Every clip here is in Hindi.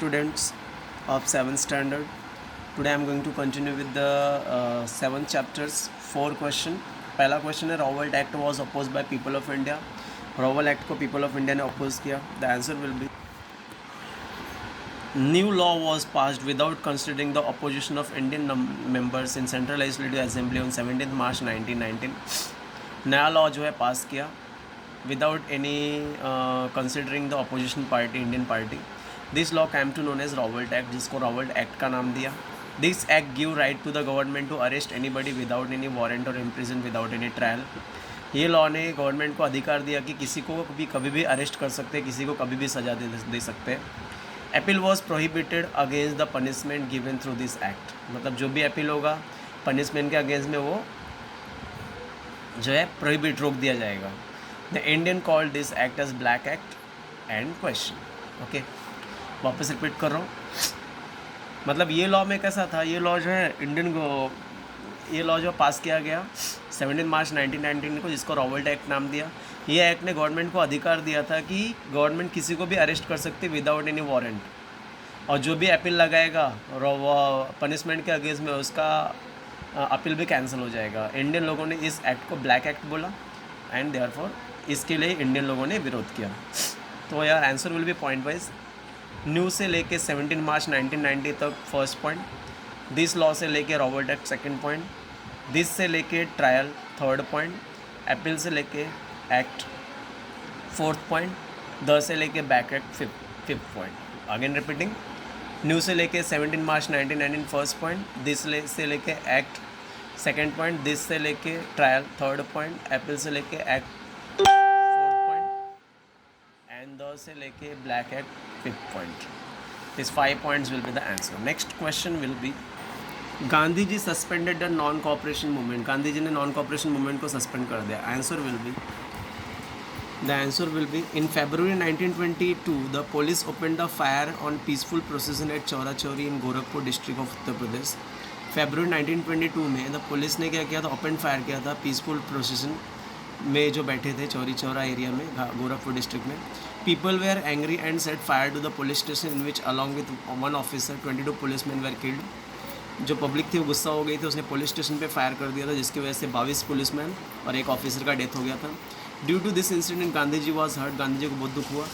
students of 7th standard. Today I am going to continue with the 7th chapters 4 question. पहला क्वेश्चन है Rowlatt act was oppose by people of India. Rowlatt act को पीपल ऑफ इंडिया ने अपोज किया. The answer will be new law was passed without considering the opposition of Indian members in central legislative assembly on 17 March 1919. नया लॉ जो है पास किया without any considering the opposition party Indian party. This law came to known as Rowlatt act, जिसको रॉवल्ट एक्ट का नाम दिया. This act give right to the government to arrest anybody without any warrant और इम्प्रिजन विदाउट एनी ट्रायल. ये लॉ ने गवर्नमेंट को अधिकार दिया कि किसी को भी कभी भी अरेस्ट कर सकते हैं, किसी को कभी भी सजा दे सकते हैं. Appeal was prohibited against the punishment given through this act. मतलब जो भी अपील होगा पनिशमेंट के अगेंस्ट में वो जो है प्रोहिबिट रोक दिया जाएगा. The Indian called this act as black act and question. Okay, वापस रिपीट कर रहा हूँ. मतलब ये लॉ में कैसा था, ये लॉ जो है इंडियन को, ये लॉ जो पास किया गया 17 मार्च 1919 को, जिसको रॉवल्ट एक्ट नाम दिया. ये एक्ट ने गवर्नमेंट को अधिकार दिया था कि गवर्नमेंट किसी को भी अरेस्ट कर सकती विदाउट एनी वारंट, और जो भी अपील लगाएगा पनिशमेंट के अगेंस्ट में उसका अपील भी कैंसिल हो जाएगा. इंडियन लोगों ने इस एक्ट को ब्लैक एक्ट बोला एंड देयरफॉर इसके लिए इंडियन लोगों ने विरोध किया. तो यार answer will B point wise. New से लेके 17 मार्च 1990 तक फर्स्ट पॉइंट. दिस लॉ से लेके Robert act second point. This से लेके ट्रायल थर्ड पॉइंट. अपील से लेके एक्ट फोर्थ पॉइंट. द से लेके back act fifth point. Again repeating. New से लेके 17 मार्च 1919 फर्स्ट पॉइंट. दिस से लेके एक्ट सेकंड पॉइंट. दिस से लेके ट्रायल थर्ड पॉइंट. अपील से लेके act fourth point and the से लेके black act fifth point. This 5 points will be the answer. Next question will be Gandhi ji suspended the non cooperation movement. Gandhi ji ने नॉन कॉपरेशन मूवमेंट को सस्पेंड कर दिया. Answer will be The answer will be in February 1922 the police opened a fire on peaceful procession at Chaura Chauri in Gorakhpur district of Uttar Pradesh. February 1922 में द पुलिस ने क्या किया था, ओपन फायर किया था पीसफुल प्रोसेशन में जो बैठे थे चौरी चौरा एरिया में गोरखपुर डिस्ट्रिक्ट में. People were angry and set fire to the police station in which along with one officer 22 policeman were killed. जो पब्लिक थी वो गुस्सा हो गई थी, उसने पुलिस स्टेशन पे फायर कर दिया था, जिसकी वजह से 22 पुलिसमैन और एक ऑफिसर का डेथ हो गया था. Due to this incident Gandhi ji was hurt. Gandhi ji को बहुत दुख हुआ.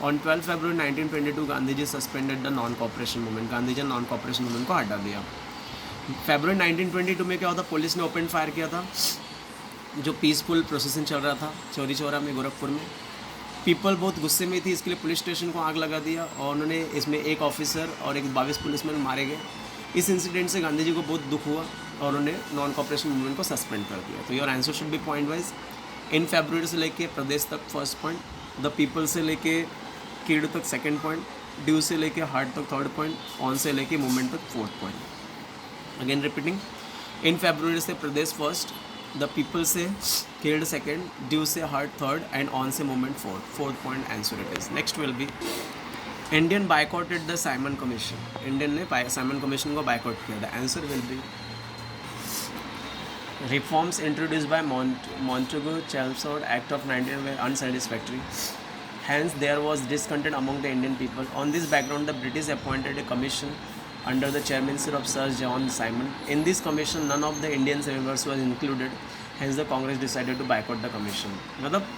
On 12 February 1922 Gandhi ji suspended the non cooperation movement. Gandhi ji ने नॉन कॉपरेशन मूवमेंट को हटा दिया. फरवरी 1922 में क्या हुआ था, पुलिस ने ओपन फायर किया था जो पीसफुल प्रोसेसन चल रहा था चौरी चौरा में गोरखपुर में. पीपल बहुत गुस्से में थी, इसके लिए पुलिस स्टेशन को आग लगा दिया और उन्होंने इसमें एक ऑफिसर और एक 22 पुलिसमैन मारे गए. इस इंसिडेंट से गांधी जी को बहुत दुख हुआ और उन्होंने नॉन कॉपरेशन मूवमेंट को सस्पेंड कर दिया. तो your answer should be point wise. In February से लेके प्रदेश तक फर्स्ट पॉइंट. द पीपल से लेके किड तक सेकंड पॉइंट. ड्यू से लेके हार्ट तक थर्ड पॉइंट. ऑन से लेके मूवमेंट तक fourth point. Again repeating. In February से प्रदेश फर्स्ट. द पीपल से किल्ड सेकेंड. ड्यू से हार्ट थर्ड एंड ऑन से movement fourth point answer it is. Next will be Indian boycotted the Simon commission. Indian ने साइमन कमीशन को बायकॉट किया. The answer will be reforms introduced by Montagu Chelmsford Act of 19 were unsatisfactory. Hence there was discontent among the Indian people. On this background the British appointed a commission under the chairmanship of Sir John Simon. In this commission none of the Indian members was included. Hence the Congress decided to boycott the commission. मतलब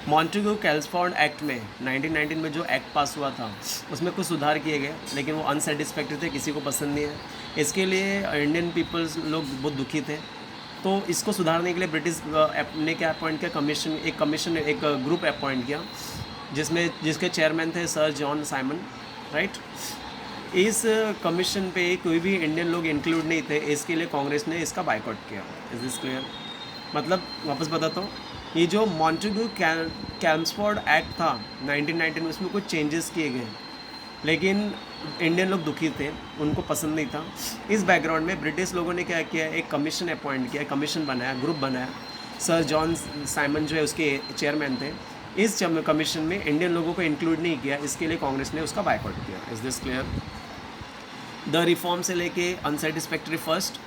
मॉन्टेगू कैल्सफोर्ड एक्ट में 1919 में जो एक्ट पास हुआ था उसमें कुछ सुधार किए गए, लेकिन वो अनसेटिस्फैक्ट्री थे, किसी को पसंद नहीं है. इसके लिए इंडियन पीपल्स लोग बहुत दुखी थे. तो इसको सुधारने के लिए ब्रिटिश ने क्या अपॉइंट किया, एक ग्रुप अपॉइंट किया जिसके चेयरमैन थे सर जॉन साइमन. राइट. इस कमीशन पे कोई भी इंडियन लोग इंक्लूड नहीं थे, इसके लिए कांग्रेस ने इसका बायकॉट किया. Is this clear? मतलब वापस बताता हूँ, ये जो मॉन्टेगू कैल्मसफोर्ड एक्ट था 1919 में, उसमें कुछ चेंजेस किए गए, लेकिन इंडियन लोग दुखी थे, उनको पसंद नहीं था. इस बैकग्राउंड में ब्रिटिश लोगों ने क्या किया, एक कमीशन अपॉइंट किया, कमीशन बनाया, ग्रुप बनाया. सर जॉन साइमन जो है उसके चेयरमैन थे. इस कमीशन में इंडियन लोगों को इंक्लूड नहीं किया, इसके लिए कांग्रेस ने उसका बायकॉट किया. Is this clear? The reform से लेके अनसेटिस्फैक्ट्री फर्स्ट.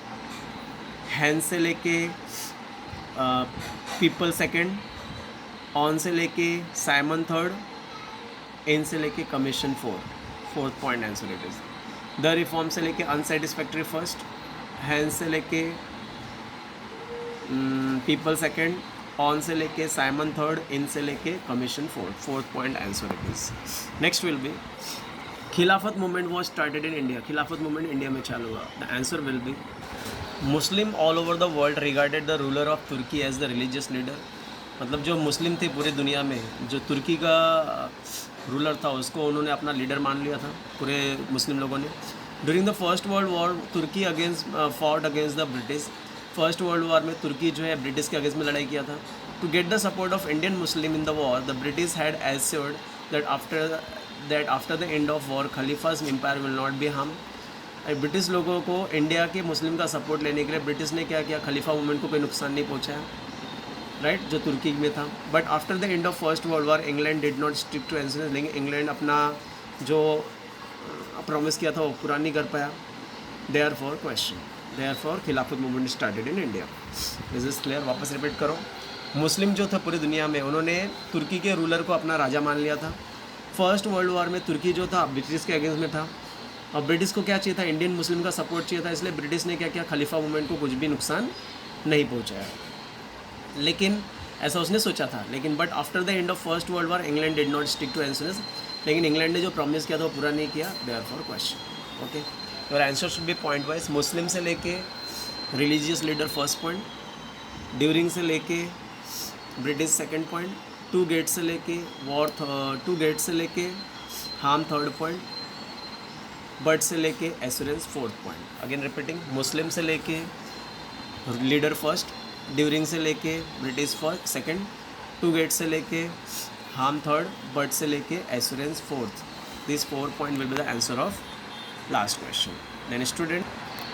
हैंस से लेके पीपल सेकंड. ऑन से लेके साइमन थर्ड. इन से लेके commission fourth. Fourth point answer it is. The reform से लेके अनसेटिस्फैक्ट्री फर्स्ट, हैंस से लेके पीपल सेकंड, ऑन से लेके साइमन थर्ड, इन से लेके commission fourth point answer it is. Next will be Khilafat movement was started in India. Khilafat movement India में चालू हुआ। The answer will be Muslim all over the world regarded the ruler of Turkey as the religious leader. मतलब जो मुस्लिम थे पूरी दुनिया में, जो तुर्की का रूलर था उसको उन्होंने अपना लीडर मान लिया था पूरे मुस्लिम लोगों ने। During the First world War तुर्की against fought against the British. First world War में तुर्की जो है ब्रिटिश के अगेंस्ट में लड़ाई किया था। To get the support of Indian Muslim in the war the British had assured that after the end of war khalifa's empire will not be harm. British लोगों को इंडिया के मुस्लिम का सपोर्ट लेने के लिए ब्रिटिश ने क्या किया, खलीफा मूवमेंट को कोई नुकसान नहीं पहुंचाया, राइट, जो तुर्की में था। But after the end of first world war England did not stick to assurance. लेकिन इंग्लैंड अपना जो प्रॉमिस किया था वो पूरा नहीं कर पाया। Therefore question, therefore Khilafat movement started in India. This is clear. वापस रिपीट करो। मुस्लिम जो था पूरी दुनिया में उन्होंने तुर्की के रूलर को अपना राजा मान लिया था। फर्स्ट वर्ल्ड वॉर में तुर्की जो था ब्रिटिश के अगेंस्ट में था और ब्रिटिश को क्या चाहिए था, इंडियन मुस्लिम का सपोर्ट चाहिए था, इसलिए ब्रिटिश ने क्या किया, खलीफा मूवमेंट को कुछ भी नुकसान नहीं पहुंचाया। लेकिन ऐसा उसने सोचा था। लेकिन but after the end of first world war England did not stick to assurance. लेकिन इंग्लैंड ने जो प्रॉमिस किया था वो पूरा नहीं किया। Therefore question. Okay, your answer should be point wise. Muslim से लेके religious leader first point, during से लेके British second point, to get से लेके वॉर, टू गेट से लेके हार्म थर्ड पॉइंट, बट से लेके assurance fourth point. Again repeating, Muslim से लेके लीडर फर्स्ट, ड्यूरिंग से लेके British first second, to get से लेके हार्म थर्ड, बट से लेके assurance fourth. This 4 point will be the answer of last question. Then student,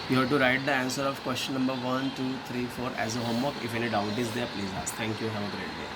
you have to write the answer of question number 1, 2, 3, 4 as a homework. If any doubt is there, please ask. Thank you. Have a great day.